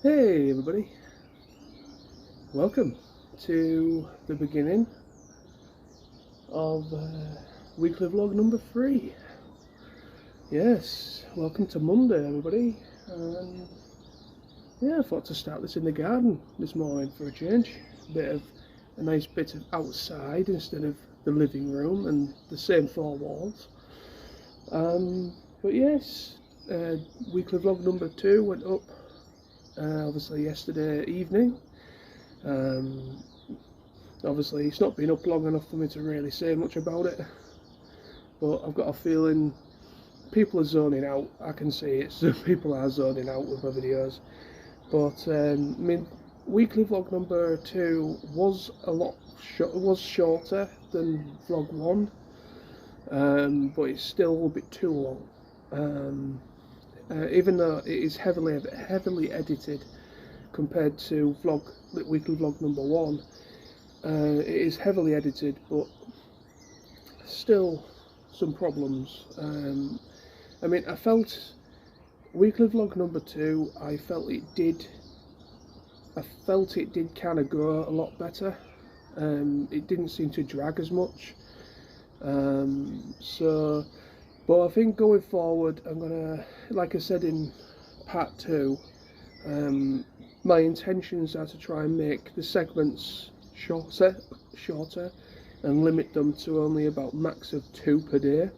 Hey everybody, welcome to the beginning of weekly vlog number 3. Yes, welcome to Monday everybody, and yeah, I thought to start this in the garden this morning for a change. A nice bit of outside instead of the living room and the same 4 walls. But yes, weekly vlog number 2 went up obviously yesterday evening. Obviously it's not been up long enough for me to really say much about it, but I've got a feeling people are zoning out. I can see it, so people are zoning out with my videos. But weekly vlog number 2 was shorter than vlog 1, but it's still a bit too long. Even though it is heavily edited compared to weekly vlog number 1, it is heavily edited, but still some problems. I felt weekly vlog number 2, I felt it did kind of go a lot better. It didn't seem to drag as much. But I think going forward, I'm gonna, like I said in part 2, my intentions are to try and make the segments shorter and limit them to only about max of 2 per day.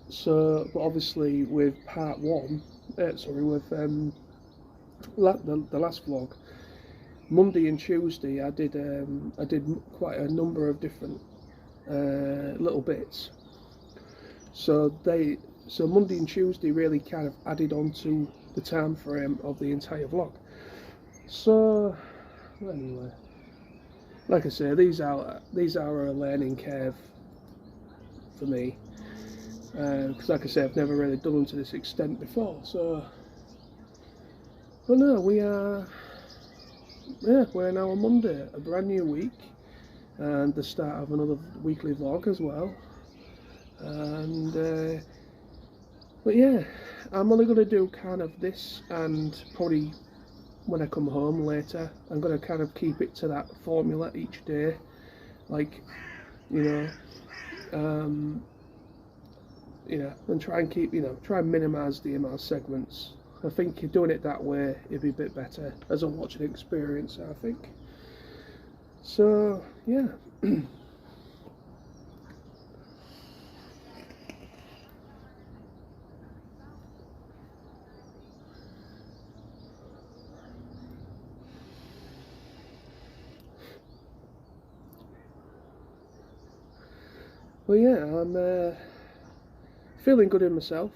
So, but obviously with part 1, with the last vlog, Monday and Tuesday I did quite a number of different little bits. So Monday and Tuesday really kind of added on to the time frame of the entire vlog. So anyway, like I say, these are a learning curve for me, because like I say, I've never really done them to this extent before. So, but no, we're now on Monday, a brand new week, and the start of another weekly vlog as well. And but yeah, I'm only going to do kind of this, and probably when I come home later I'm going to kind of keep it to that formula each day, like, and try and minimise the amount of segments. I think doing it that way it'd be a bit better as a watching experience, I think. So yeah. Well, yeah, I'm feeling good in myself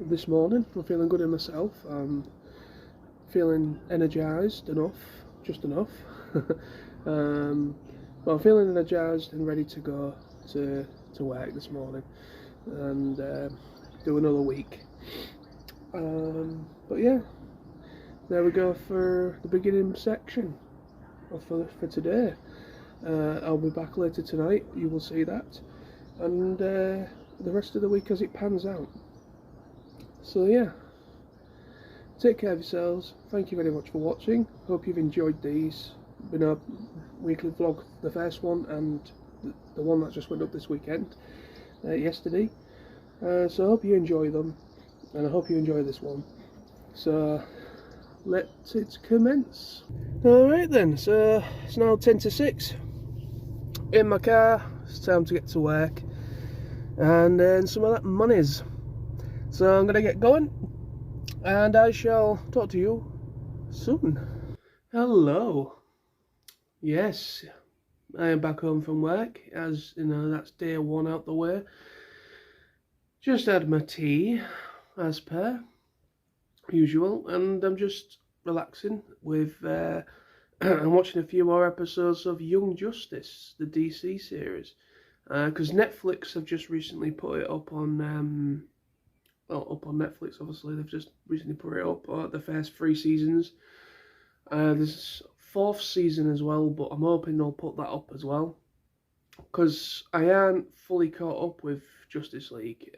this morning. I'm feeling good in myself. I'm feeling energised enough, just enough. But I'm feeling energised and ready to go to work this morning and do another week. But yeah, there we go for the beginning section for today. I'll be back later tonight, you will see that, and the rest of the week as it pans out. So yeah, take care of yourselves. Thank you very much for watching. Hope you've enjoyed these. Been a weekly vlog, the first one and the one that just went up this weekend, yesterday. So I hope you enjoy them, and I hope you enjoy this one. So let it commence. Alright then, so it's now 10 to 6. In my car, it's time to get to work and earn some of that monies. So I'm going to get going, and I shall talk to you soon. Hello. Yes, I am back home from work, as you know, that's day 1 out the way. Just had my tea, as per usual, and I'm just relaxing with I'm watching a few more episodes of Young Justice, the DC series, because Netflix have just recently put it up on up on Netflix. Obviously, they've just recently put it up, the first 3 seasons. There's a 4th season as well, but I'm hoping they'll put that up as well, because I aren't fully caught up with Justice League,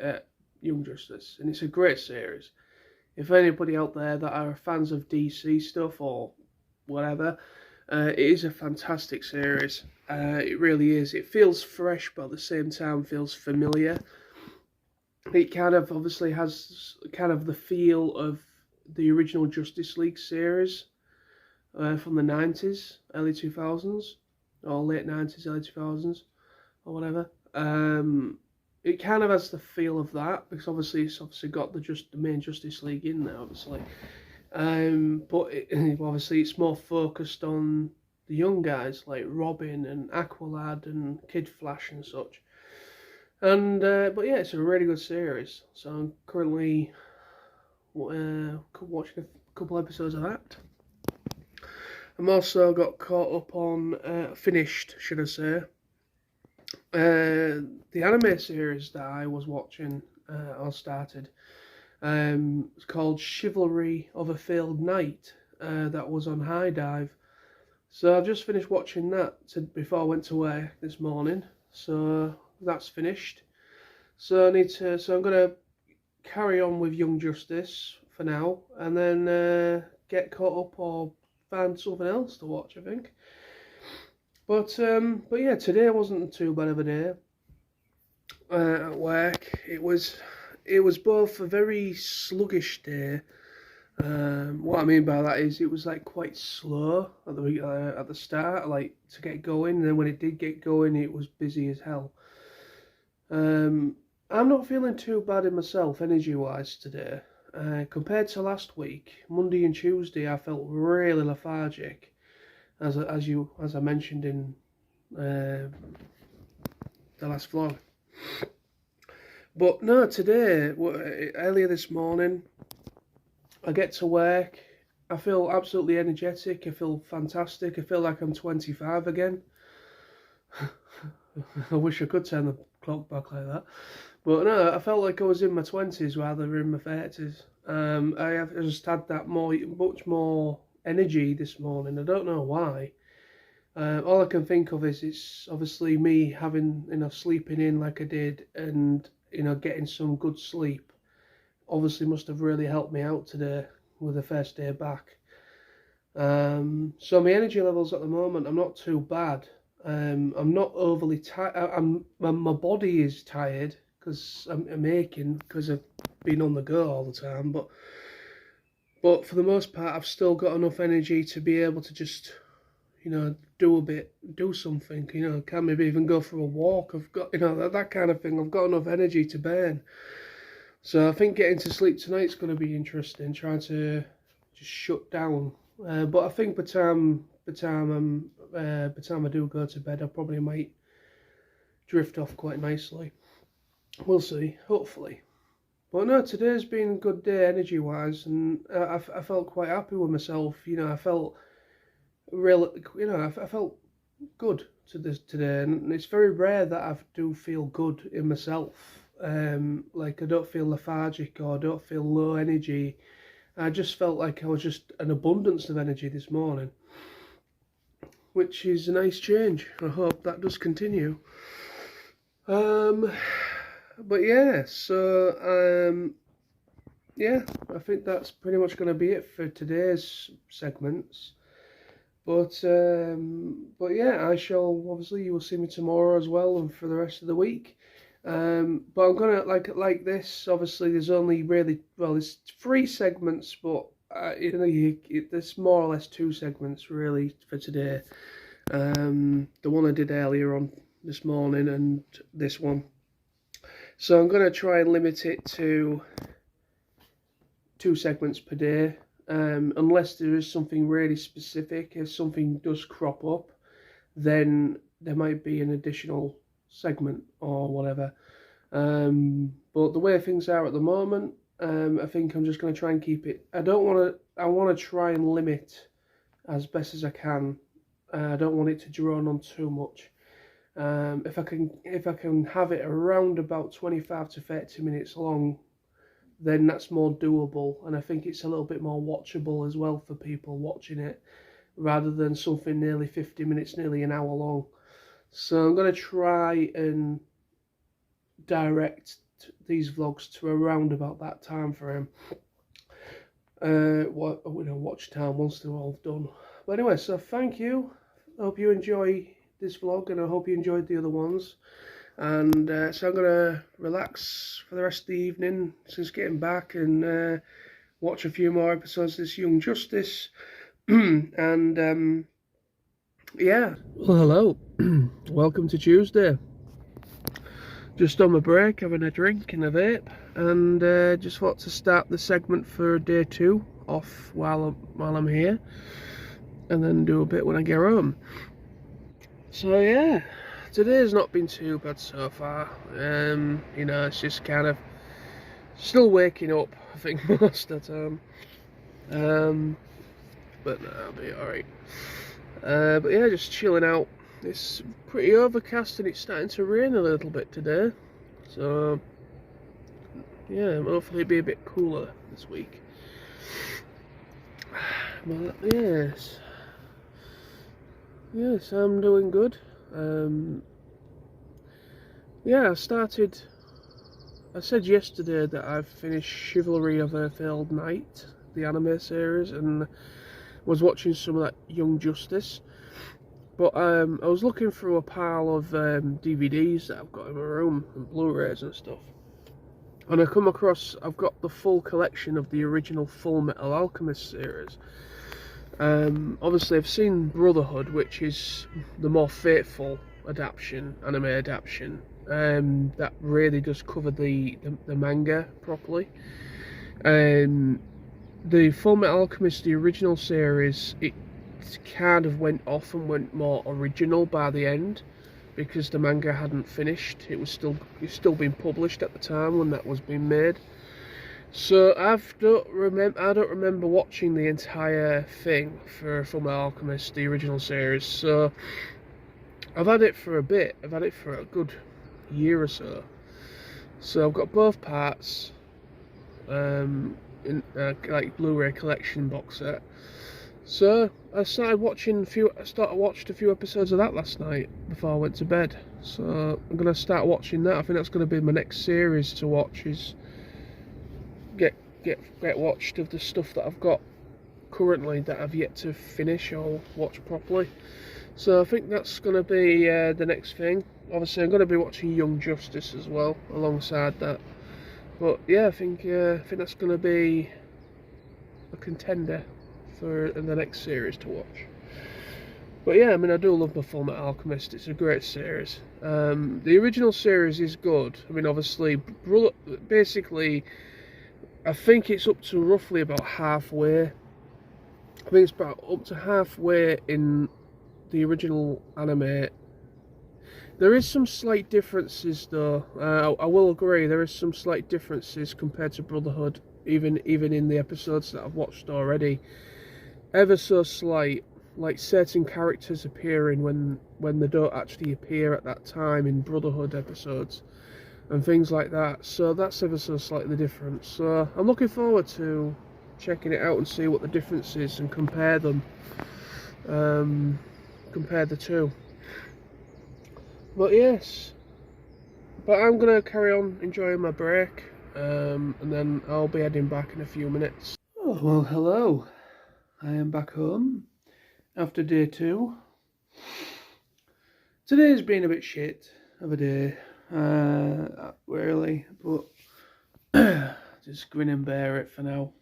Young Justice, and it's a great series. if anybody out there that are fans of DC stuff or whatever, it is a fantastic series. It really is. It feels fresh, but at the same time feels familiar. It kind of obviously has kind of the feel of the original Justice League series from the 90s, early 2000s, or late 90s, early 2000s, or whatever. It kind of has the feel of that, because obviously it's obviously got the main Justice League in there, obviously. But obviously it's more focused on the young guys like Robin and Aqualad and Kid Flash and such. And but yeah, it's a really good series. So I'm currently watching a couple episodes of that. I'm also got caught up on finished, should I say, the anime series that I was watching or started. It's called Chivalry of a Failed Knight. That was on High Dive. So I've just finished watching that before I went to work this morning. So that's finished. So I'm gonna carry on with Young Justice for now, and then get caught up or find something else to watch, I think. But yeah, today wasn't too bad of a day at work. It was both a very sluggish day. What I mean by that is it was like quite slow at the start, like to get going. And then when it did get going, it was busy as hell. I'm not feeling too bad in myself energy-wise today. Compared to last week, Monday and Tuesday, I felt really lethargic, as I mentioned in the last vlog. But no, today, earlier this morning, I get to work. I feel absolutely energetic. I feel fantastic. I feel like I'm 25 again. I wish I could turn the clock back like that. But no, I felt like I was in my 20s rather than in my 30s. I just had that much more energy this morning. I don't know why. All I can think of is it's obviously me having, sleeping in like I did, and getting some good sleep. Obviously must have really helped me out today with the first day back. So my energy levels at the moment, I'm not too bad. I'm not overly tired. My body is tired because I'm aching because I've been on the go all the time. But for the most part, I've still got enough energy to be able to just, do something. Can maybe even go for a walk. I've got, that kind of thing. I've got enough energy to burn. So I think getting to sleep tonight's going to be interesting. Trying to just shut down. But I think by the time I do go to bed, I probably might drift off quite nicely. We'll see, hopefully. But no, today's been a good day energy-wise, and I felt quite happy with myself. I felt I felt good today, and it's very rare that I do feel good in myself. Like I don't feel lethargic or I don't feel low energy. I just felt like I was just an abundance of energy this morning, which is a nice change. I hope that does continue. But yeah, so yeah, I think that's pretty much going to be it for today's segments. But yeah, I shall obviously, you will see me tomorrow as well, and for the rest of the week. But I'm gonna like this. Obviously, there's only really there's 3 segments, but there's more or less 2 segments really for today. The one I did earlier on this morning and this one. So I'm gonna try and limit it to 2 segments per day, unless there is something really specific. If something does crop up, then there might be an additional segment or whatever. But the way things are at the moment, I think I'm just going to try and keep it. I want to try and limit as best as I can. I don't want it to drone on too much. If I can have it around about 25 to 30 minutes long, then that's more doable, and I think it's a little bit more watchable as well for people watching it, rather than something nearly 50 minutes, nearly an hour long. So I'm going to try and direct these vlogs to around about that time frame. watch time once they're all done. But anyway, so thank you. I hope you enjoy this vlog, and I hope you enjoyed the other ones. And so I'm gonna relax for the rest of the evening since getting back, and watch a few more episodes of this Young Justice. And yeah. Well, hello. Welcome to Tuesday. Just on my break, having a drink and a vape, and just want to start the segment for day 2 off while I'm here, and then do a bit when I get home. So yeah, today's not been too bad so far. It's just kind of still waking up, I think, most of the time. But no, I'll be alright. But yeah, just chilling out. It's pretty overcast and it's starting to rain a little bit today. So yeah, hopefully it'll be a bit cooler this week. But yes, I'm doing good. Yeah, I said yesterday that I've finished Chivalry of a Failed Knight, the anime series, and was watching some of that Young Justice. But I was looking through a pile of DVDs that I've got in my room, and Blu-rays and stuff. And I've got the full collection of the original Full Metal Alchemist series. Obviously I've seen Brotherhood, which is the more faithful anime adaptation, that really does cover the manga properly. The Full Metal Alchemist, the original series, it kind of went off and went more original by the end, because the manga hadn't finished. It was still being published at the time when that was being made. So I don't remember watching the entire thing for Full Metal Alchemist, the original series. So I've had it for a bit. I've had it for a good year or so. So I've got both parts in like Blu-ray collection box set. So I watched a few episodes of that last night before I went to bed. So I'm gonna start watching that. I think that's gonna be my next series to watch, is get watched of the stuff that I've got currently that I've yet to finish or watch properly. So I think that's gonna be the next thing. Obviously I'm gonna be watching Young Justice as well alongside that. But yeah, I think that's gonna be a contender for the next series to watch. But yeah, I mean, I do love the Full Metal Alchemist. It's a great series. The original series is good. I mean, obviously, basically, I think it's up to roughly about halfway. I think it's about up to halfway in the original anime. There is some slight differences, though. I will agree, there is some slight differences compared to Brotherhood, even in the episodes that I've watched already. Ever so slight, like certain characters appearing when they don't actually appear at that time in Brotherhood episodes, and things like that. So that's ever so slightly different. So I'm looking forward to checking it out and see what the difference is and compare them. Compare the two. But yes, I'm gonna carry on enjoying my break, and then I'll be heading back in a few minutes. Oh well, hello. I am back home after day 2. Today's been a bit shit of a day, really, but just grin and bear it for now.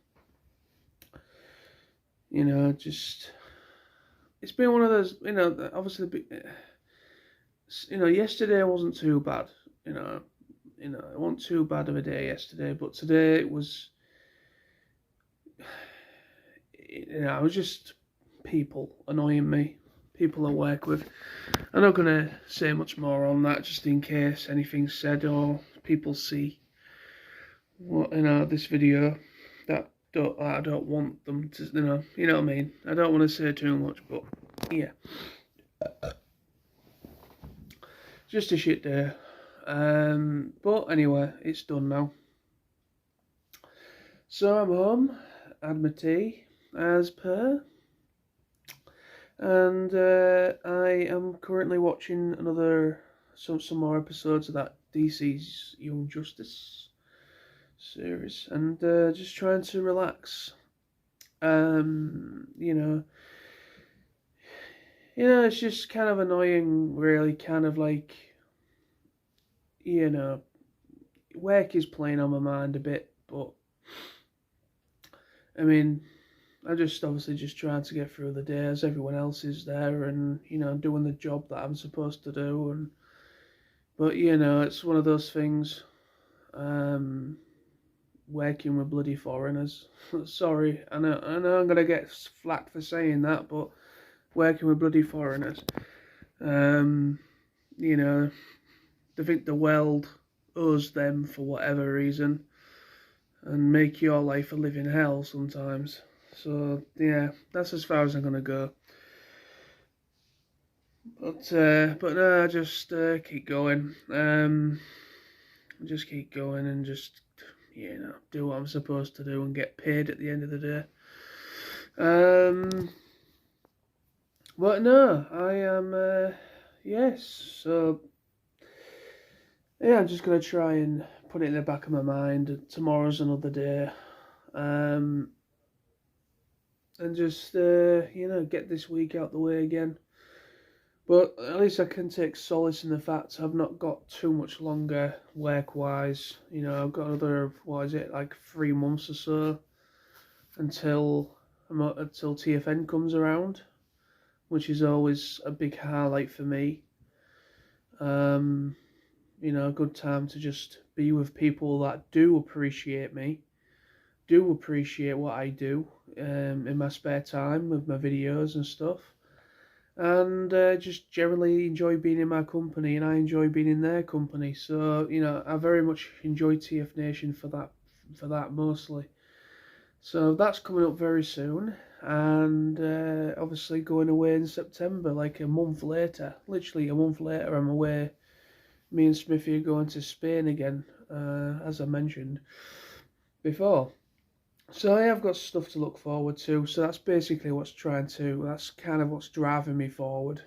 It's been one of those, obviously, yesterday wasn't too bad, it wasn't too bad of a day yesterday, but today it was, it was just people annoying me, people I work with. I'm not going to say much more on that, just in case anything's said or people see this video that I don't want them to, you know what I mean. I don't want to say too much, but yeah, just a shit day. But anyway, it's done now. So I'm home, had my tea as per, and I am currently watching some more episodes of that DC's Young Justice series, and just trying to relax. You know, it's just kind of annoying, really. Kind of like, you know, work is playing on my mind a bit, but I mean, I'm just obviously just trying to get through the day as everyone else is there, and doing the job that I'm supposed to do. But it's one of those things. Um, Working with bloody foreigners. Sorry, I know I'm gonna get flack for saying that, but working with bloody foreigners. Um, you know, they think the world owes them for whatever reason, and make your life a living hell sometimes. So yeah, that's as far as I'm gonna go. But no, I just keep going. Just keep going and just do what I'm supposed to do and get paid at the end of the day. But no, I am. Yes, so yeah, I'm just gonna try and put it in the back of my mind. Tomorrow's another day. And just get this week out the way again. But at least I can take solace in the fact I've not got too much longer work-wise. I've got another, what is it, like 3 months or so until TFN comes around, which is always a big highlight for me. A good time to just be with people that do appreciate me, do appreciate what I do in my spare time with my videos and stuff. And just generally enjoy being in my company, and I enjoy being in their company. So I very much enjoy TF Nation for that mostly. So that's coming up very soon, and obviously going away in September, like a month later. Literally a month later, I'm away. Me and Smithy are going to Spain again, as I mentioned before. So I have got stuff to look forward to. So that's basically that's kind of what's driving me forward.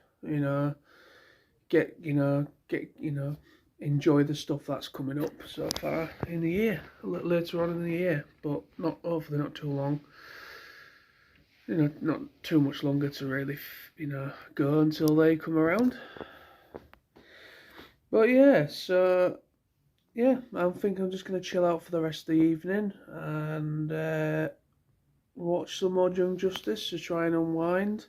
Get enjoy the stuff that's coming up so far in the year, a little later on in the year, but hopefully not too long. Not too much longer to really, go until they come around. But yeah, so yeah, I think I'm just going to chill out for the rest of the evening and watch some more Young Justice to try and unwind.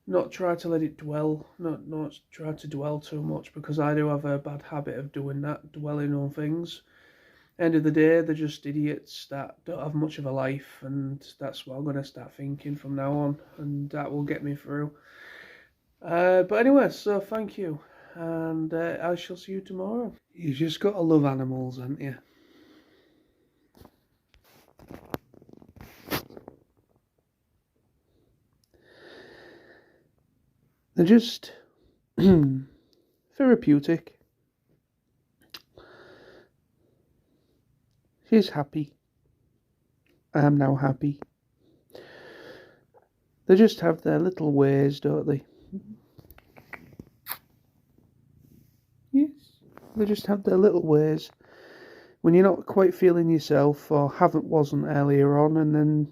Not try to let it dwell, not try to dwell too much, because I do have a bad habit of doing that, dwelling on things. End of the day, they're just idiots that don't have much of a life, and that's what I'm going to start thinking from now on, and that will get me through. But anyway, so thank you. And I shall see you tomorrow. You just got to love animals, haven't you? They're just therapeutic. She's happy. I am now happy. They just have their little ways, don't they? Yes, they just have their little ways. When you're not quite feeling yourself or wasn't earlier on, and then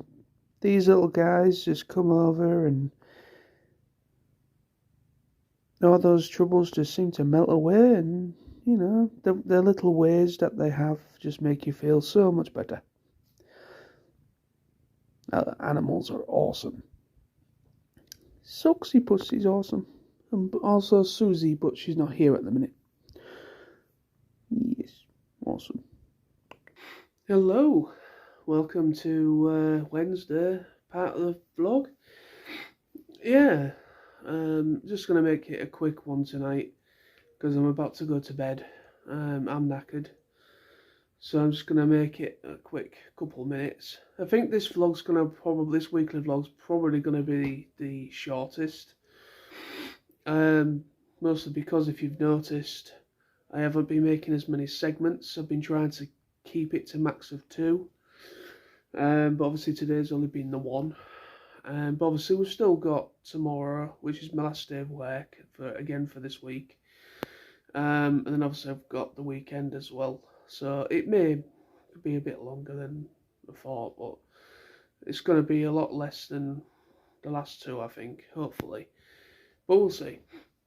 these little guys just come over and all those troubles just seem to melt away, and the little ways that they have just make you feel so much better. Animals are awesome. Soxy Pussy's awesome. And also Susie, but she's not here at the minute. Yes, awesome. Hello, welcome to Wednesday part of the vlog. Yeah, just going to make it a quick one tonight because I'm about to go to bed. I'm knackered, so I'm just going to make it a quick couple minutes. I think this weekly vlog's probably going to be the shortest. Mostly because if you've noticed, I haven't been making as many segments. I've been trying to keep it to max of 2. But obviously today's only been the 1. But obviously we've still got tomorrow, which is my last day of work for this week. And then obviously I've got the weekend as well. So it may be a bit longer than I thought, but It's going to be a lot less than the last two, I think, hopefully. But we'll see.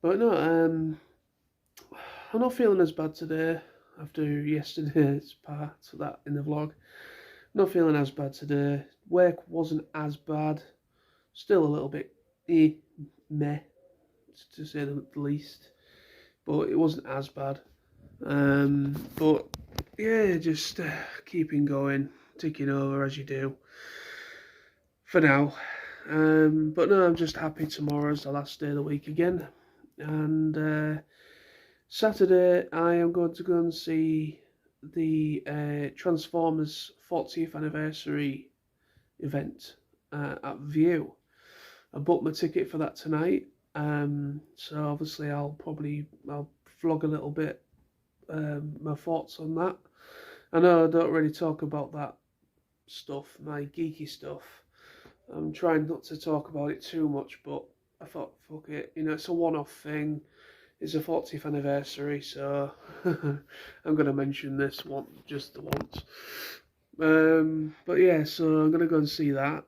But no, I'm not feeling as bad today after yesterday's part of that in the vlog. Not feeling as bad today. Work wasn't as bad. Still a little bit meh, to say the least. But it wasn't as bad. But yeah, just keeping going, ticking over as you do. For now. But no, I'm just happy tomorrow's the last day of the week again. And Saturday I am going to go and see the Transformers 40th anniversary event at View. I booked my ticket for that tonight. So obviously I'll vlog a little bit my thoughts on that. I know I don't really talk about that stuff, my geeky stuff. I'm trying not to talk about it too much, but I thought, fuck it, it's a one-off thing. It's a 40th anniversary, so I'm going to mention this one just the once. But yeah, so I'm going to go and see that.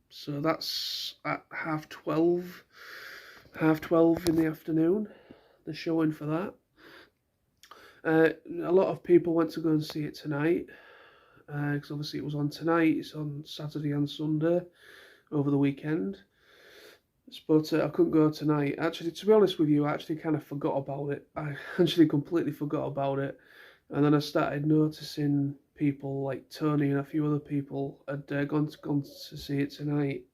So that's at 12:30 in the afternoon, the showing for that. A lot of people went to go and see it tonight, because obviously it was on tonight, it's on Saturday and Sunday over the weekend. But I couldn't go tonight. Actually, to be honest with you, I actually kind of forgot about it. I actually completely forgot about it. And then I started noticing people like Tony and a few other people had gone to see it tonight.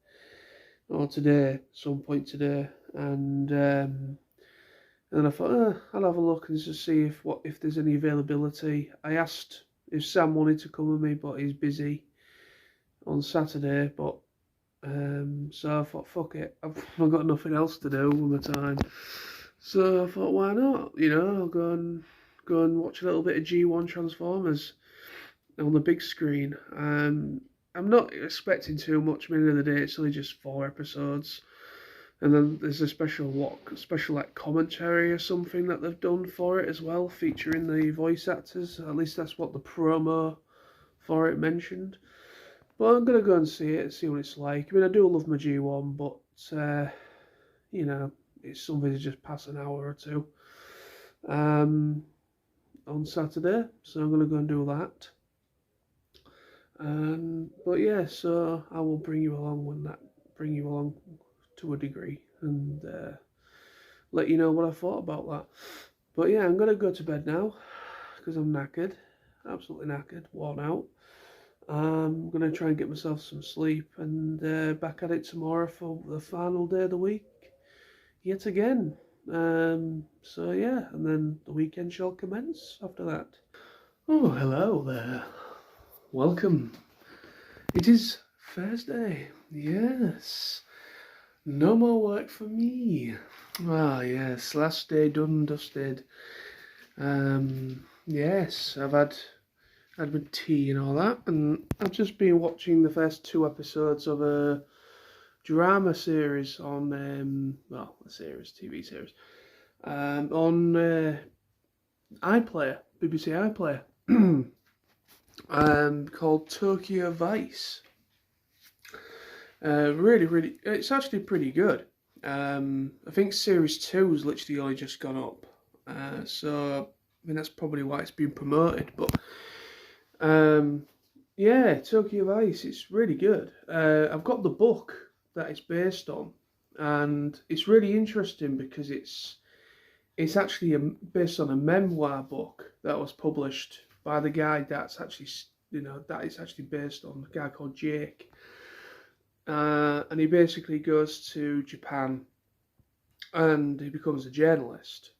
Or today, some point today. And then I thought, I'll have a look and just see if there's any availability. I asked if Sam wanted to come with me, but he's busy on Saturday. But so I thought, fuck it, I've got nothing else to do with my time. So I thought, why not? I'll go and watch a little bit of G1 Transformers on the big screen. I'm not expecting too much. At the end of the day, it's only just 4 episodes. And then there's a special like commentary or something that they've done for it as well, featuring the voice actors. At least that's what the promo for it mentioned. But I'm going to go and see it, see what it's like. I do love my G1, but, it's something to just pass an hour or two on Saturday. So I'm going to go and do that. But yeah, so I will bring you along to a degree and let you know what I thought about that. But yeah, I'm going to go to bed now because I'm knackered, absolutely knackered, worn out. I'm going to try and get myself some sleep and back at it tomorrow for the final day of the week yet again. So yeah, and then the weekend shall commence after that. Oh, hello there. Welcome. It is Thursday. Yes. No more work for me. Ah, yes. Last day done, dusted. Yes, I've had my tea and all that, and I've just been watching the first 2 episodes of a drama series on, TV series, on iPlayer, BBC iPlayer, called Tokyo Vice. Really, it's actually pretty good. I think series 2 has literally only just gone up, so that's probably why it's been promoted, but yeah, Tokyo Vice, it's really good. I've got the book that it's based on, and it's really interesting because it's actually based on a memoir book that was published by the guy that's actually, that it's actually based on, a guy called Jake. And he basically goes to Japan and he becomes a journalist.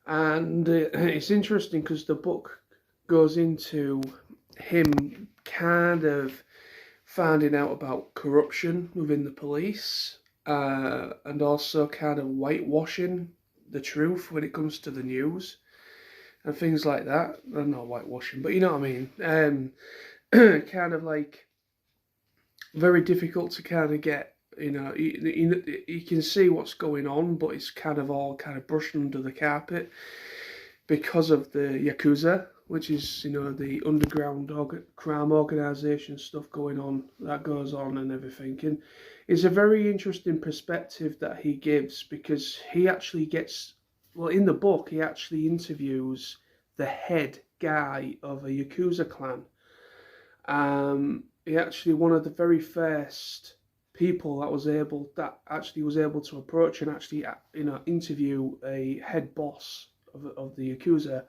And it's interesting because the book goes into him kind of finding out about corruption within the police, and also kind of whitewashing the truth when it comes to the news and things like that. Not whitewashing, but you know what I mean. Kind of like very difficult to kind of get, you can see what's going on, but it's kind of all brushed under the carpet because of the Yakuza which is, you know, the underground crime organisation stuff going on, that goes on and everything. And it's a very interesting perspective that he gives, because he actually gets, well, in the book, he actually interviews the head guy of a Yakuza clan. He actually, one of the very first people that actually was able to approach and actually, you know, interview a head boss of the Yakuza.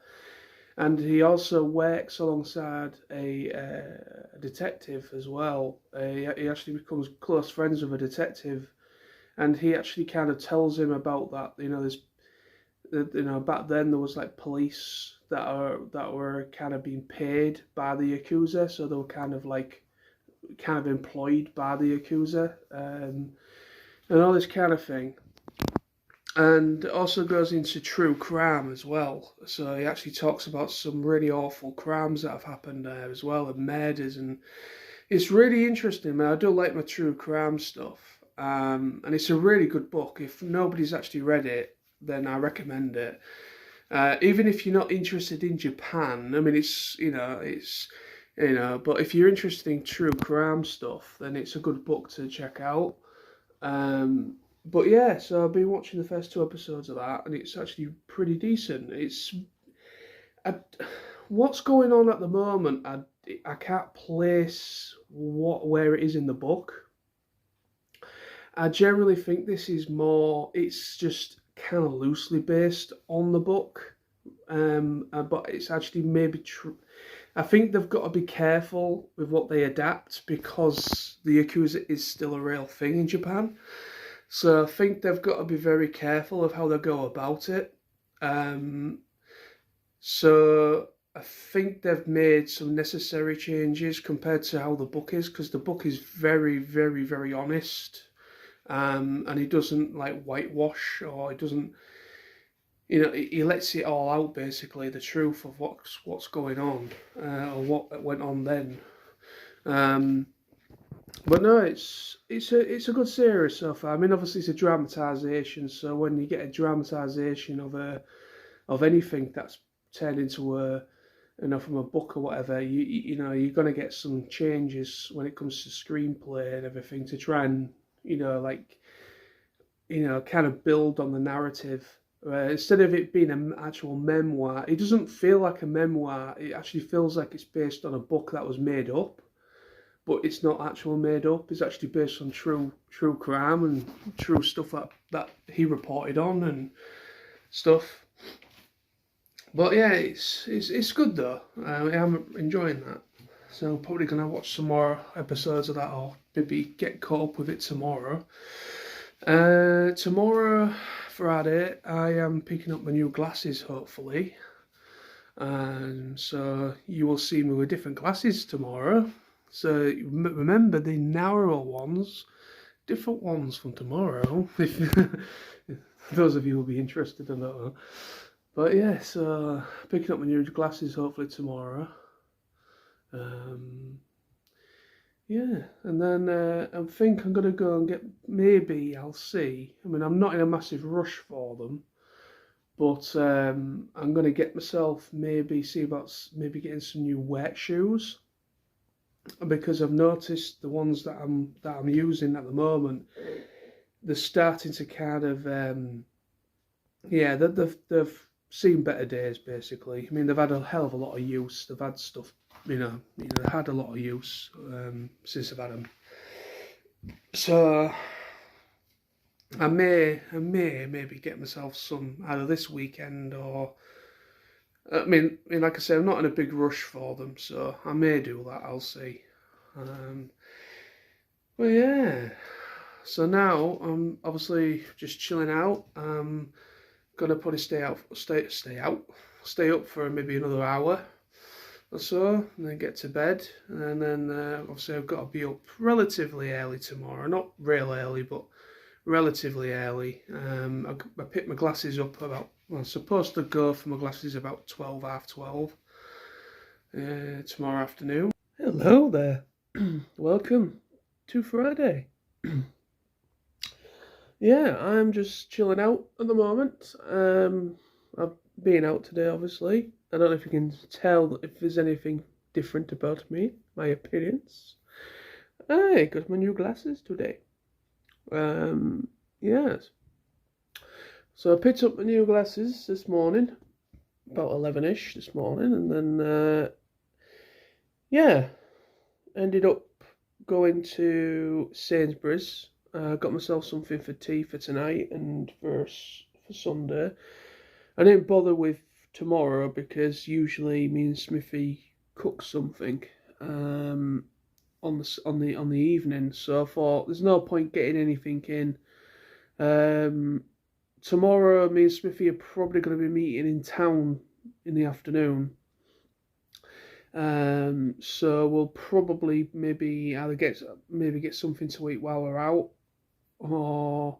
And he also works alongside a detective as well. He actually becomes close friends with a detective, and he actually kind of tells him about that. You know, back then there was like police that were kind of being paid by the Yakuza, so they were kind of employed by the Yakuza, and all this kind of thing. And it also goes into true crime as well. So he actually talks about some really awful crimes that have happened there as well, and murders, and it's really interesting. Man, I do like my true crime stuff, and it's a really good book. If nobody's actually read it, then I recommend it. Even if you're not interested in Japan, I mean, but if you're interested in true crime stuff, then it's a good book to check out. But yeah, so I've been watching the first 2 episodes of that, and it's actually pretty decent. What's going on at the moment, I can't place where it is in the book. I generally think this is more, it's just kind of loosely based on the book, but it's actually maybe true. I think they've got to be careful with what they adapt, because the Yakuza is still a real thing in Japan. So I think they've got to be very careful of how they go about it. So I think they've made some necessary changes compared to how the book is, because the book is very, very, very honest. And he doesn't like whitewash, or he doesn't, you know, he lets it all out, basically, the truth of what's going on, or what went on then. But no, it's a good series so far. I mean, obviously it's a dramatisation, so when you get a dramatisation of anything that's turned into from a book or whatever, you know, you're gonna get some changes when it comes to screenplay and everything, to try and, you know, kind of build on the narrative. Instead of it being an actual memoir, it doesn't feel like a memoir. It actually feels like it's based on a book that was made up. But it's not actually made up. It's actually based on true crime and true stuff that he reported on and stuff. But yeah, it's good though. I'm enjoying that. So I'm probably gonna watch some more episodes of that, or maybe get caught up with it tomorrow. Tomorrow, Friday, I am picking up my new glasses, hopefully. And so you will see me with different glasses tomorrow. So remember, the narrower ones, different ones from tomorrow. If those of you will be interested, I don't know. But yeah, so picking up my new glasses hopefully tomorrow. Yeah, and then I think I'm gonna go and get, maybe I'll see. I mean, I'm not in a massive rush for them, but I'm gonna get myself see about maybe getting some new work shoes, because I've noticed the ones that I'm using at the moment, they're starting to kind of they've seen better days, basically. I mean, they've had a hell of a lot of use. They've had stuff, they've had a lot of use since I've had them. So I may maybe get myself some either this weekend, or I mean, like I say, I'm not in a big rush for them, so I may do that. I'll see. Well, yeah. So now I'm obviously just chilling out. I'm gonna probably stay up for maybe another hour or so, and then get to bed. And then obviously I've got to be up relatively early tomorrow. Not real early, but relatively early. I picked my glasses up I'm supposed to go for my glasses about 12, half 12 tomorrow afternoon. Hello there. Welcome to Friday. Yeah, I'm just chilling out at the moment. I've being out today, obviously. I don't know if you can tell if there's anything different about me, my appearance. I got my new glasses today. Yes. So I picked up my new glasses this morning, about 11ish this morning, and then, yeah, ended up going to Sainsbury's. Got myself something for tea for tonight and for Sunday. I didn't bother with tomorrow because usually me and Smithy cook something on the evening. So I thought there's no point getting anything in. Tomorrow me and Smithy are probably going to be meeting in town in the afternoon. So we'll probably maybe either get something to eat while we're out, or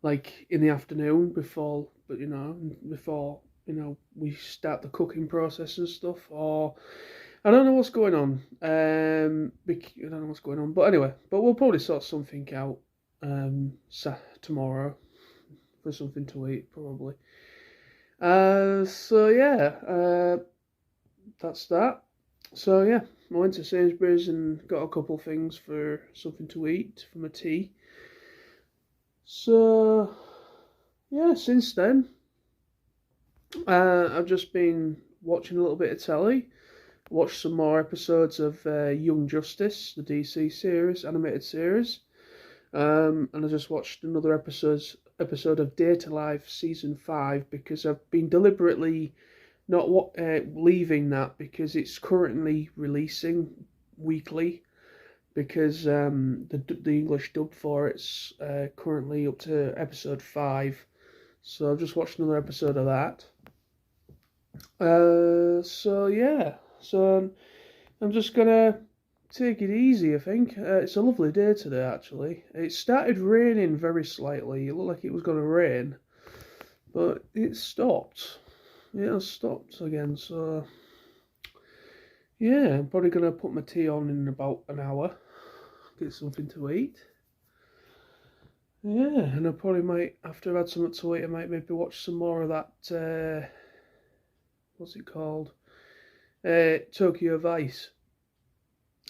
like in the afternoon before we start the cooking process and stuff. Or I don't know what's going on. I don't know what's going on, but anyway, we'll probably sort something out tomorrow for something to eat probably. So yeah, that's that. So yeah, I went to Sainsbury's and got a couple things for something to eat for my tea. So yeah, since then, I've just been watching a little bit of telly. Watched some more episodes of Young Justice, the DC series, animated series. And I just watched another episode of Data Life season 5 because I've been deliberately not leaving that because it's currently releasing weekly, because the English dub for it's currently up to episode 5. So I've just watched another episode of that. So yeah, so I'm just gonna take it easy, I think. It's a lovely day today, actually. It started raining very slightly. It looked like it was going to rain, but it stopped. It has stopped again, so yeah, I'm probably going to put my tea on in about an hour, get something to eat. Yeah, and I probably might, after I've had something to eat, I might maybe watch some more of that, what's it called? Tokyo Vice.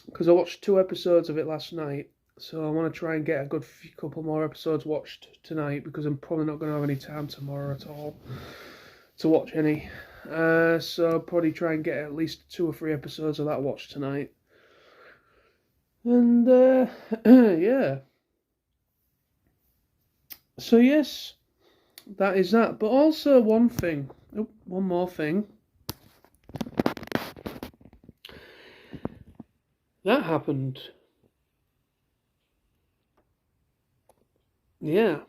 Because I watched 2 episodes of it last night, so I want to try and get a good couple more episodes watched tonight, because I'm probably not going to have any time tomorrow at all to watch any. So I'll probably try and get at least 2 or 3 episodes of that watched tonight. And yeah. So yes, that is that. But also one more thing. That happened. Yeah.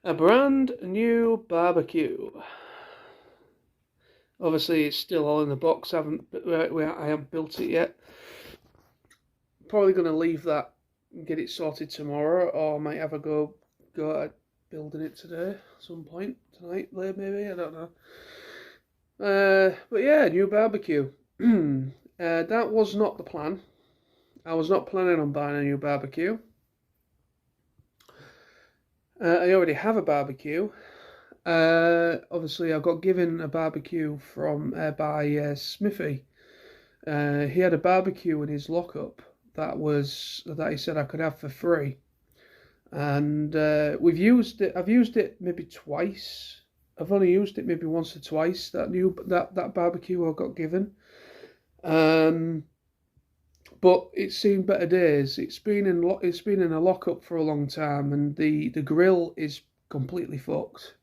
A brand new barbecue. Obviously, it's still all in the box. I haven't built it yet. Probably going to leave that and get it sorted tomorrow, or I might have a go at building it today, at some point tonight, maybe. I don't know. But yeah, new barbecue. That was not the plan. I was not planning on buying a new barbecue. I already have a barbecue. Obviously, I got given a barbecue by Smithy. He had a barbecue in his lockup that he said I could have for free, and I've used it maybe twice. I've only used it maybe once or twice. That barbecue I got given. But it's seen better days. It's been in a lockup for a long time, and the grill is completely fucked,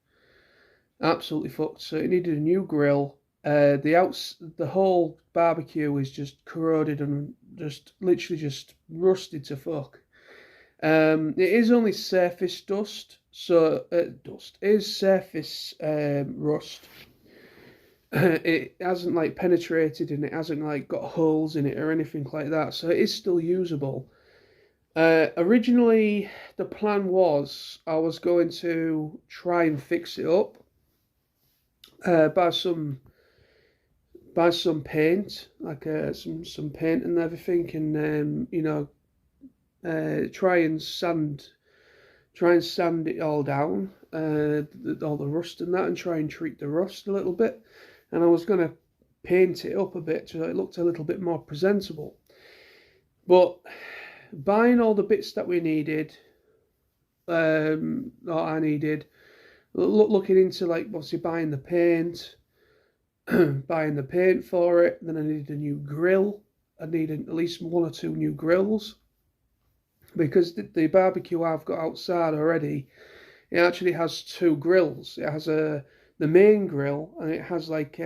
absolutely fucked. So it needed a new grill. The whole barbecue is just corroded and just literally just rusted to fuck. It is only surface dust, so dust is surface rust. It hasn't like penetrated, and it hasn't like got holes in it or anything like that, so it is still usable. Originally, the plan was I was going to try and fix it up, buy some paint, like some paint and everything, and try try and sand it all down, all the rust and that, and try and treat the rust a little bit. And I was going to paint it up a bit so it looked a little bit more presentable. But buying all the bits that we needed, or I needed, looking into like obviously buying the paint, buying the paint for it. Then I needed a new grill. I needed at least 1 or 2 new grills, because the barbecue I've got outside already, it actually has 2 grills. It has the main grill, and it has like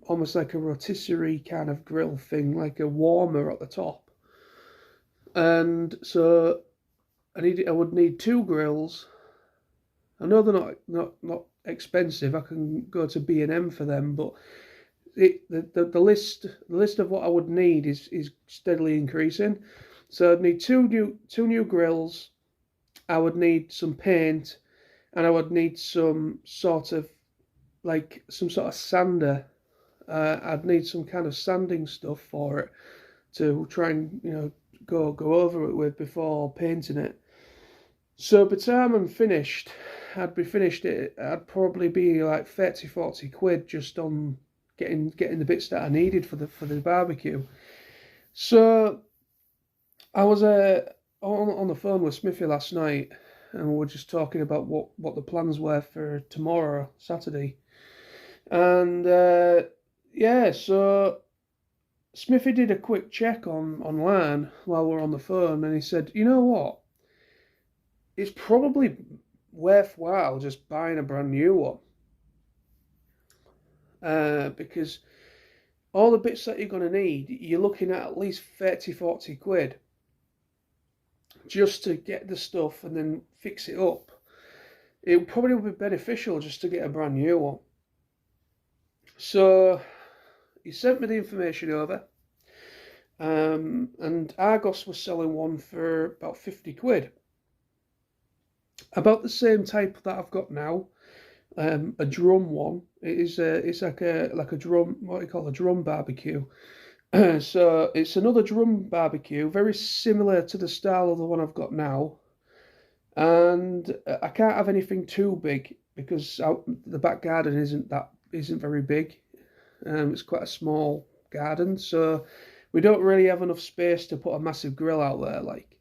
almost like a rotisserie kind of grill thing, like a warmer at the top. And so I would need 2 grills. I know they're not expensive. I can go to B&M for them, but the list of what I would need is steadily increasing. So I'd need two new grills. I would need some paint, and I would need some sort of sander. I'd need some kind of sanding stuff for it to try and go over it with before painting it. So by the time I'm finished, I'd probably be like 30-40 quid just on getting the bits that I needed for the barbecue. So I was on the phone with Smithy last night, and we were just talking about what the plans were for tomorrow, Saturday. And so Smithy did a quick check online while we were on the phone, and he said, you know what? It's probably worthwhile just buying a brand new one. Because all the bits that you're going to need, you're looking at least 30-40 quid just to get the stuff and then fix it up. It probably would be beneficial just to get a brand new one. So he sent me the information over, and Argos was selling one for about 50 quid. About the same type that I've got now, a drum one. It's like a drum, what you call a drum barbecue. So it's another drum barbecue, very similar to the style of the one I've got now. And I can't have anything too big because the back garden isn't very big. It's quite a small garden, so we don't really have enough space to put a massive grill out there, like.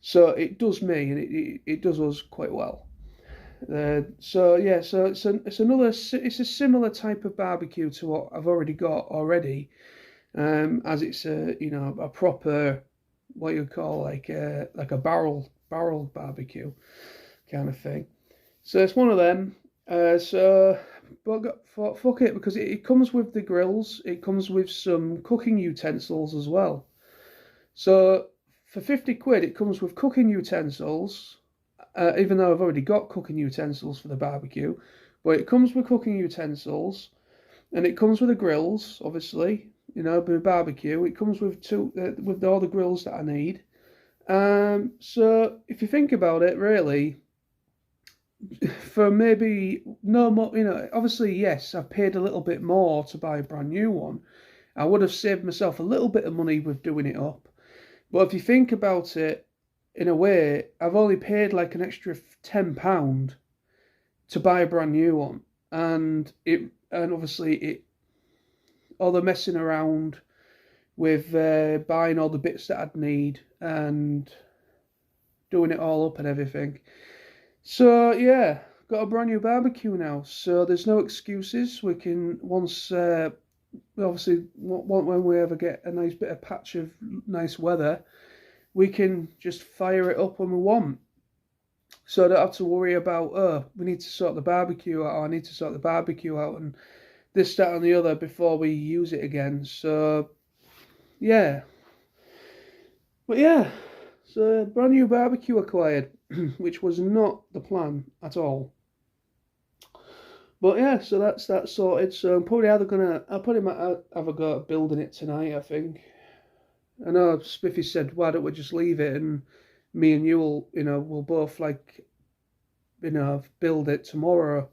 So it does me, and it does us quite well. So it's a similar type of barbecue to what I've already got already, as it's a proper, what you call like a barrel barbecue kind of thing. So it's one of them. But fuck it, because it comes with the grills. It comes with some cooking utensils as well. So for 50 quid, it comes with cooking utensils. Even though I've already got cooking utensils for the barbecue, but it comes with cooking utensils, and it comes with the grills, obviously. The barbecue. It comes with with all the grills that I need. So if you think about it, really, for maybe no more, obviously, yes, I've paid a little bit more to buy a brand new one. I would have saved myself a little bit of money with doing it up. But if you think about it, in a way, I've only paid like an extra £10 to buy a brand new one. And obviously all the messing around with buying all the bits that I'd need and doing it all up and everything. So yeah, got a brand new barbecue now. So there's no excuses. We can obviously when we ever get a nice bit of patch of nice weather, we can just fire it up when we want. So I don't have to worry about, we need to sort the barbecue out, or I need to sort the barbecue out, and this, that, and the other before we use it again. So yeah. But yeah, so brand new barbecue acquired, which was not the plan at all. But yeah, so that's that sorted. So I'm probably I'll probably have a go at building it tonight, I think. I know Spiffy said, why don't we just leave it, and me and you will, we'll both build it tomorrow.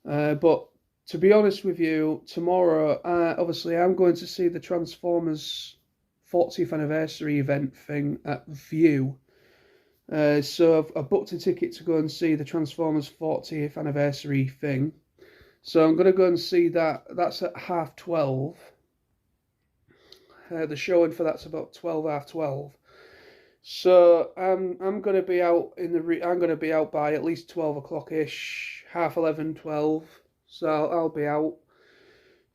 But to be honest with you, tomorrow, obviously I'm going to see the Transformers 40th anniversary event thing at View. So I've booked a ticket to go and see the Transformers 40th anniversary thing. So I'm going to go and see that. That's at 12:30. The showing for that's about 12:30. So I'm going to be out I'm going to be out by at least 12 o'clock ish, 11:30, 12. So I'll be out.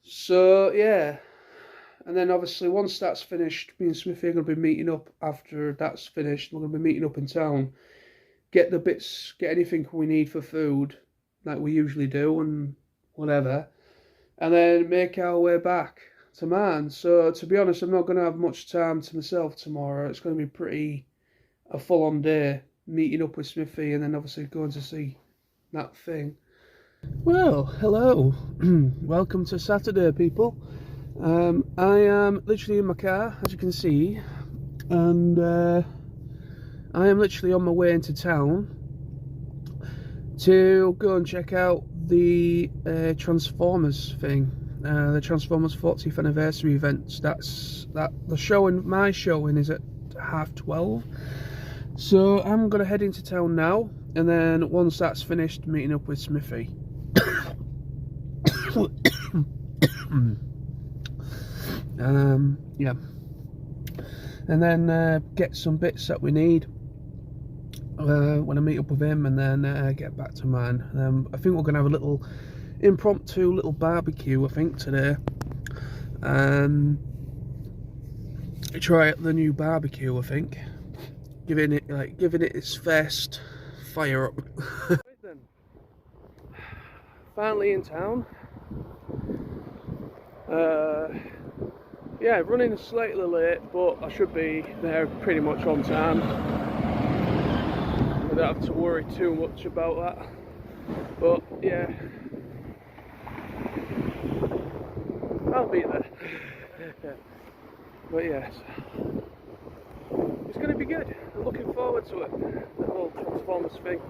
So yeah. And then obviously once that's finished, me and Smithy are going to be meeting up after that's finished. We're going to be meeting up in town. Get anything we need for food, like we usually do, and whatever. And then make our way back to Man. So to be honest, I'm not going to have much time to myself tomorrow. It's going to be pretty a full-on day, meeting up with Smithy and then obviously going to see that thing. Well, hello. Welcome to Saturday, people. I am literally in my car, as you can see, and I am literally on my way into town to go and check out the Transformers thing, the Transformers 40th anniversary event. My showing is at 12:30. So I'm gonna head into town now, and then once that's finished, meeting up with Smithy. Yeah, and then get some bits that we need when I meet up with him, and then get back to Man. I think we're gonna have a little impromptu barbecue, I think, today. Try out the new barbecue, I think. Giving it its first fire up. Right then. Finally in town. Yeah, running slightly late, but I should be there pretty much on time. I don't have to worry too much about that. But yeah, I'll be there. But yes, it's going to be good. I'm looking forward to it, the whole Transformers thing.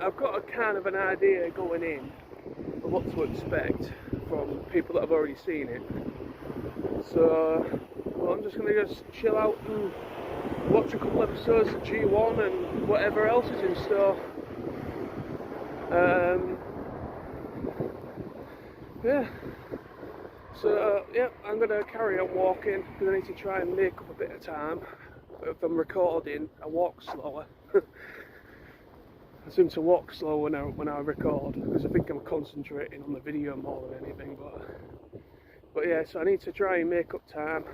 I've got a kind of an idea going in of what to expect from people that have already seen it. So, well, I'm just going to just chill out and watch a couple episodes of G1 and whatever else is in store. Yeah. So, yeah, I'm going to carry on walking because I need to try and make up a bit of time. If I'm recording, I walk slower. I seem to walk slow when I record because I think I'm concentrating on the video more than anything. But yeah, so I need to try and make up time,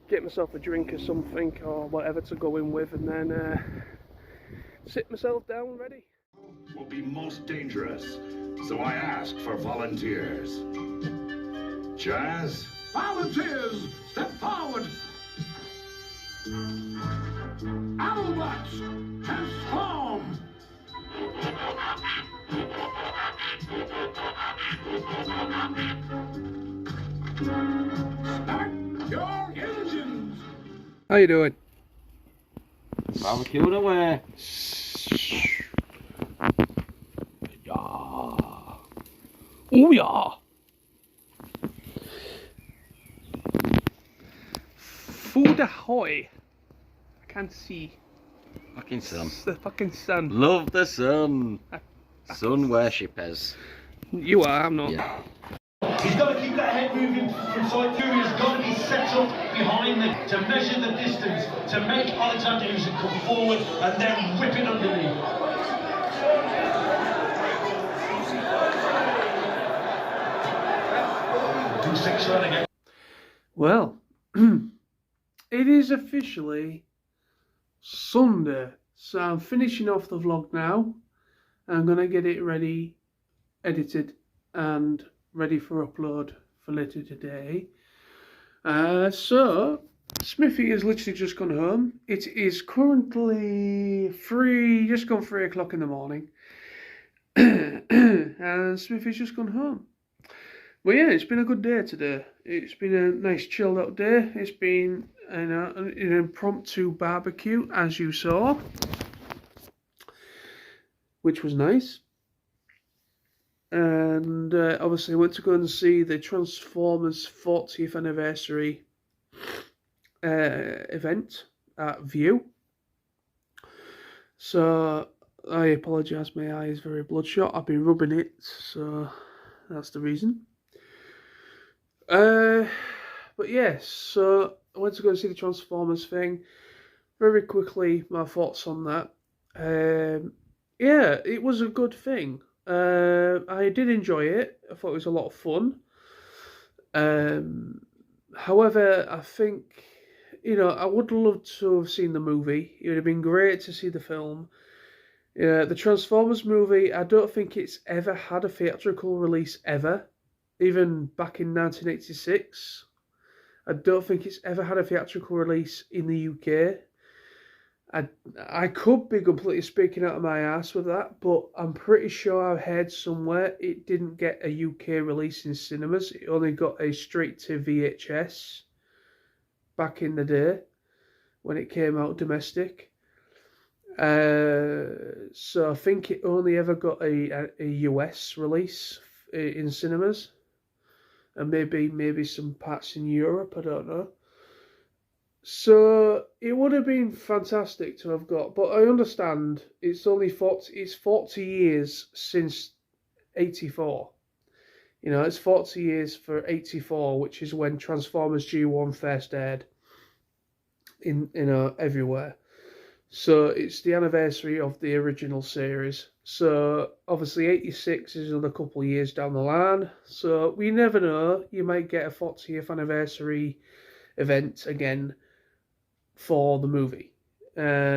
get myself a drink or something or whatever to go in with, and then sit myself down ready. Will be most dangerous, so I ask for volunteers. Jazz? Volunteers, step forward! Autobots, transform! Start your engines! How you doing? Barbecued away. Yeah. Oh yeah. Food ahoy. I can't see. Fucking sun. It's the fucking sun. Love the sun. Sun worshippers. You are, I'm not. Yeah. He's got to keep that head moving from side two. He's got to be set up behind them to measure the distance, to make Alexander Usyk come forward and then whip it underneath. Well, it is officially Sunday, so I'm finishing off the vlog now. I'm going to get it ready, edited and ready for upload for later today. So Smithy has literally just gone home. It is currently just gone 3 o'clock in the morning. And Smithy's just gone home. Well, yeah, it's been a good day today. It's been a nice chilled out day. It's been an impromptu barbecue, as you saw, which was nice. And obviously went to go and see the Transformers 40th anniversary event at View. So I apologise, my eye is very bloodshot. I've been rubbing it, so that's the reason. But yes, so I went to go and see the Transformers thing. Very quickly, my thoughts on that. Yeah, it was a good thing. I did enjoy it. I thought it was a lot of fun. However, I think, I would love to have seen the movie. It would have been great to see the film. The Transformers movie, I don't think it's ever had a theatrical release ever. Even back in 1986. I don't think it's ever had a theatrical release in the UK. I could be completely speaking out of my ass with that, but I'm pretty sure I've heard somewhere it didn't get a UK release in cinemas. It only got a straight to VHS back in the day when it came out domestic. So I think it only ever got a US release in cinemas, and maybe some parts in Europe. I don't know. So it would have been fantastic to have got, but I understand it's 40 years since 84. It's 40 years for 84, which is when Transformers G1 first aired everywhere. So it's the anniversary of the original series. So obviously 86 is another couple of years down the line. So we never know, you might get a 40th anniversary event again for the movie,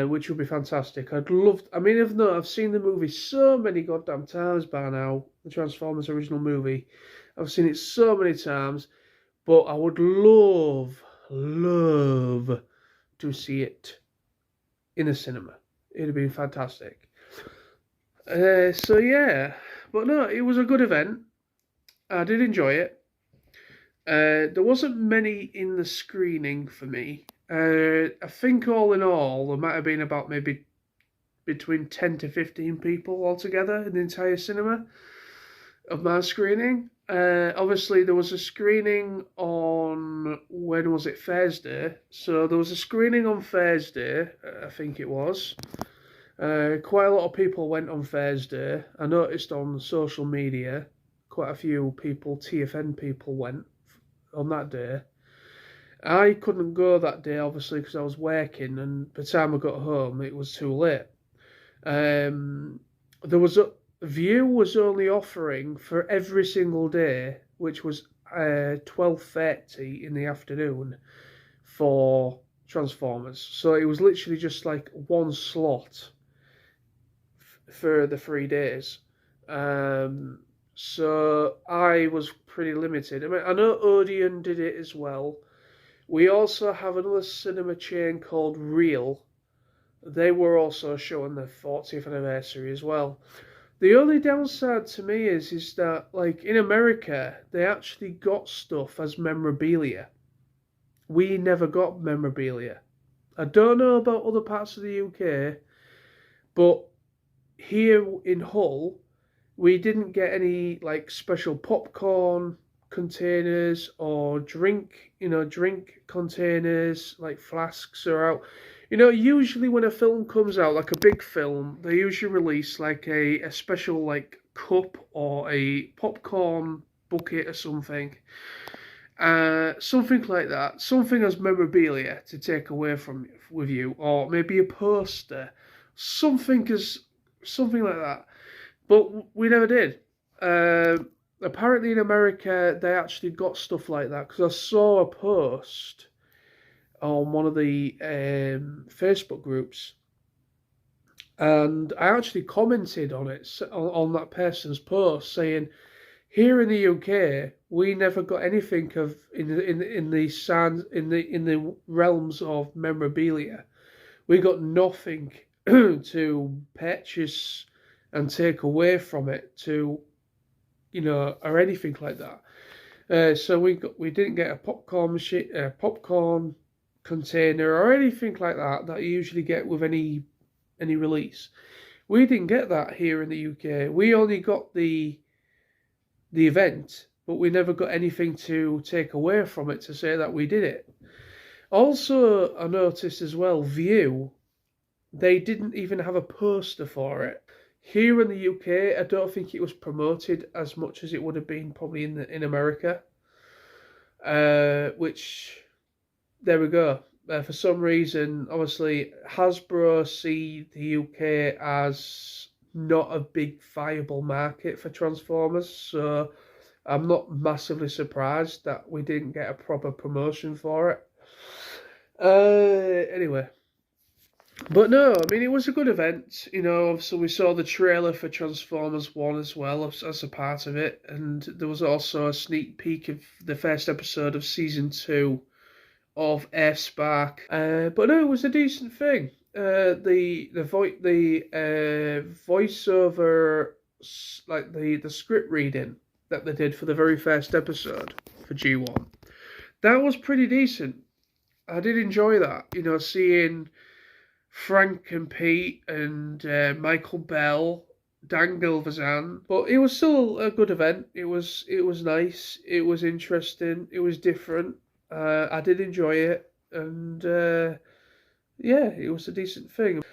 which would be fantastic. Even though I've seen the movie so many goddamn times by now, the Transformers original movie, I've seen it so many times, but I would love to see it in a cinema. It'd be fantastic. So yeah, but no, it was a good event. I did enjoy it. There wasn't many in the screening for me. I think all in all, there might have been about maybe between 10 to 15 people altogether in the entire cinema of my screening. Obviously, there was a screening on, when was it, Thursday? So there was a screening on Thursday, I think it was. Quite a lot of people went on Thursday. I noticed on social media, quite a few people, TFN people, went on that day. I couldn't go that day, obviously, because I was working, and by the time I got home, it was too late. View was only offering for every single day, which was 12:30 in the afternoon for Transformers. So it was literally just like one slot for the 3 days. So I was pretty limited. I know Odeon did it as well. We also have another cinema chain called Real. They were also showing their 40th anniversary as well. The only downside to me is that, like, in America, they actually got stuff as memorabilia. We never got memorabilia. I don't know about other parts of the UK, but here in Hull, we didn't get any, like, special popcorn containers or drink containers, like flasks are out. Usually when a film comes out, like a big film, they usually release like a special like cup or a popcorn bucket or something. Something like that. Something as memorabilia to take away with you, or maybe a poster. Something like that. But we never did. Apparently in America, they actually got stuff like that, because I saw a post on one of the Facebook groups, and I actually commented on it, on that person's post, saying, here in the UK, we never got anything in the realms of memorabilia. We got nothing to purchase and take away from it or anything like that. So we didn't get a popcorn machine, a popcorn container, or anything like that you usually get with any release. We didn't get that here in the UK. We only got the event, but we never got anything to take away from it to say that we did it. Also, I noticed as well, View they didn't even have a poster for it. Here in the UK, I don't think it was promoted as much as it would have been probably in America. Which, there we go. For some reason, obviously, Hasbro see the UK as not a big viable market for Transformers, so I'm not massively surprised that we didn't get a proper promotion for it. Anyway. But no, I mean, it was a good event, you know, so we saw the trailer for Transformers 1 as well as a part of it, and there was also a sneak peek of the first episode of Season 2 of Airspark. But no, it was a decent thing. The voiceover, like the script reading that they did for the very first episode for G1, that was pretty decent. I did enjoy that, you know, seeing Frank and Pete and Michael Bell, Dan Gilvezan, but it was still a good event. It was nice. It was interesting. It was different. I did enjoy it, and yeah, it was a decent thing.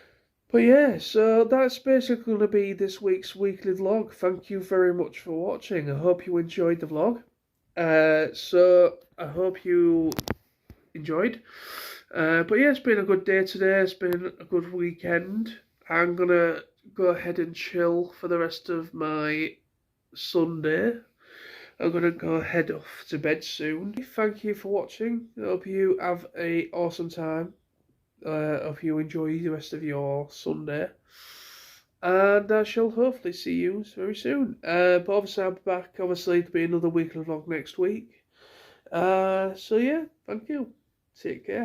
But yeah, so that's basically going to be this week's weekly vlog. Thank you very much for watching. I hope you enjoyed the vlog. So I hope you enjoyed. But yeah, it's been a good day today. It's been a good weekend. I'm going to go ahead and chill for the rest of my Sunday. I'm going to go head off to bed soon. Thank you for watching. I hope you have an awesome time. I hope you enjoy the rest of your Sunday. And I shall hopefully see you very soon. But obviously I'll be back. Obviously there'll be another weekly vlog next week. So yeah, thank you. Take care.